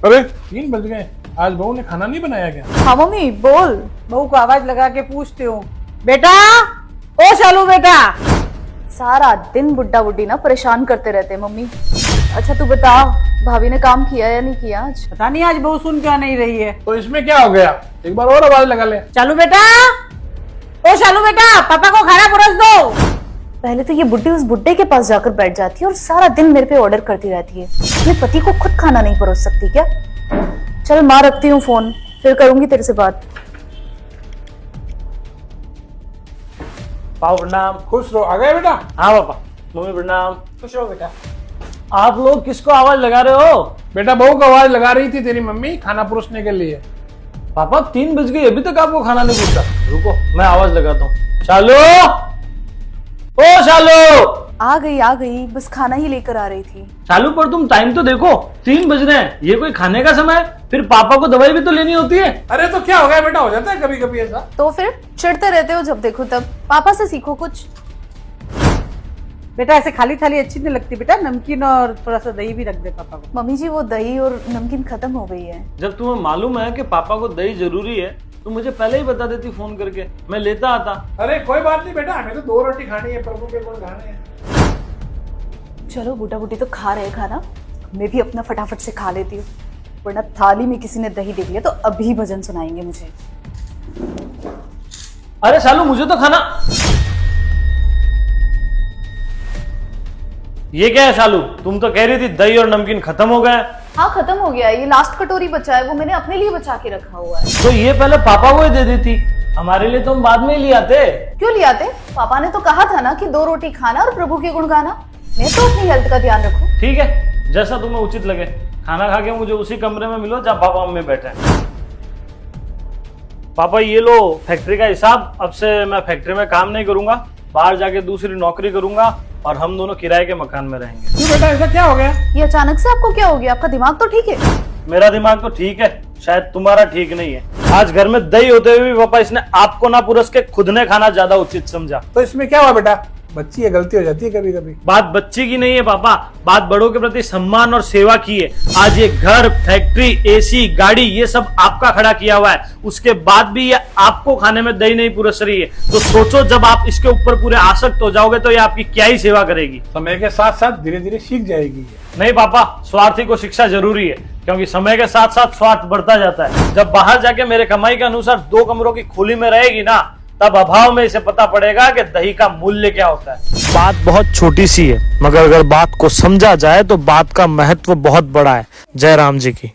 अरे 3 बज गए, आज बहू ने खाना नहीं बनाया क्या? हाँ मम्मी बोल। बहू को आवाज लगा के पूछती हूँ, बेटा ओ शालू बेटा। सारा दिन बुड्ढा बुड्ढी ना परेशान करते रहते हैं मम्मी। अच्छा तू बता, भाभी ने काम किया या नहीं किया आज? पता नहीं आज बहू सुन क्यों नहीं रही है। तो इसमें क्या हो गया, एक बार और आवाज लगा ले। शालू बेटा, ओ शालू बेटा, पापा को खाना परोस दो। पहले तो ये बुड्ढी उस बुड्ढे के पास जाकर बैठ जाती है और सारा दिन मेरे पे ऑर्डर करती रहती है। अपने पति को खुद खाना नहीं परोस सकती क्या? चल माँ रखती हूँ फोन, फिर करूंगी तेरे से बात। पापा प्रणाम। खुश रहो। आ गए बेटा? हाँ पापा। मम्मी प्रणाम। खुश रहो बेटा। आप लोग किसको आवाज लगा रहे हो? बेटा बहू को आवाज लगा रही थी तेरी मम्मी खाना परोसने के लिए। पापा 3 बज गई, अभी तक आपको खाना नहीं पूछा। रुको मैं आवाज लगाता हूँ। शालू, ओ शालू। आ गई, बस खाना ही लेकर आ रही थी। शालू पर तुम टाइम तो देखो, 3 बज रहे हैं, ये कोई खाने का समय है? फिर पापा को दवाई भी तो लेनी होती है। अरे तो क्या हो गया बेटा, हो जाता है कभी कभी ऐसा। तो फिर चिढ़ते रहते हो जब देखो तब। पापा से सीखो कुछ। बेटा ऐसे खाली थाली अच्छी नहीं लगती बेटा, नमकीन और थोड़ा सा दही भी रख दे पापा को। मम्मी जी वो दही और नमकीन खत्म हो गई है। जब तुम्हें मालूम है कि पापा को दही जरूरी है तो मुझे पहले ही बता देती फोन करके, मैं लेता आता। अरे कोई बात नहीं बेटा, हमें तो 2 रोटी खानी है, प्रभु के गुण गाने हैं। चलो बूढ़ा बूढ़ी तो खा रहे खाना, मैं भी अपना फटाफट से खा लेती हूँ, वरना थाली में किसी ने दही देख लिया तो अभी भजन सुनाएंगे मुझे। अरे शालू मुझे तो खाना। ये क्या है शालू, तुम तो कह रही थी दही और नमकीन खत्म हो गए। हाँ खत्म हो गया, ये लास्ट कटोरी बचा है, वो मैंने अपने लिए बचा के रखा हुआ है। तो ये पहले पापा को ही दे देती, हमारे लिए तो हम बाद में ही ले आते। क्यों ले आते? पापा ने तो कहा था ना कि 2 रोटी खाना और प्रभु के गुण गाना। मैं तो अपनी हेल्थ का ध्यान रखूं। ठीक है, जैसा तुम्हें उचित लगे। खाना खा के मुझे उसी कमरे में मिलो जहाँ पापा मम्मी बैठे हैं। पापा ये लो फैक्ट्री का हिसाब, अब से मैं फैक्ट्री में काम नहीं करूंगा, बाहर जाके दूसरी नौकरी करूंगा और हम दोनों किराए के मकान में रहेंगे। क्यों बेटा, ऐसा क्या हो गया? ये अचानक से आपको क्या हो गया? आपका दिमाग तो ठीक है? मेरा दिमाग तो ठीक है, शायद तुम्हारा ठीक नहीं है। आज घर में दही होते हुए भी पापा इसने आपको ना पुरस के खुद ने खाना ज्यादा उचित समझा। तो इसमें क्या हुआ बेटा, बच्ची है, गलती हो जाती है कभी कभी। बात बच्ची की नहीं है पापा, बात बड़ों के प्रति सम्मान और सेवा की है। आज ये घर, फैक्ट्री, एसी, गाड़ी, ये सब आपका खड़ा किया हुआ है, उसके बाद भी ये आपको खाने में दही नहीं पुरस रही है। तो सोचो जब आप इसके ऊपर पूरे आसक्त हो जाओगे तो ये आपकी क्या ही सेवा करेगी। समय के साथ साथ धीरे धीरे सीख जाएगी। नहीं पापा, स्वार्थी को शिक्षा जरूरी है, क्योंकि समय के साथ साथ स्वार्थ बढ़ता जाता है। जब बाहर जाके मेरे कमाई के अनुसार 2 कमरों की खुली में रहेगी ना, तब अभाव में इसे पता पड़ेगा कि दही का मूल्य क्या होता है। बात बहुत छोटी सी है, मगर अगर बात को समझा जाए तो बात का महत्व बहुत बड़ा है। जय राम जी की।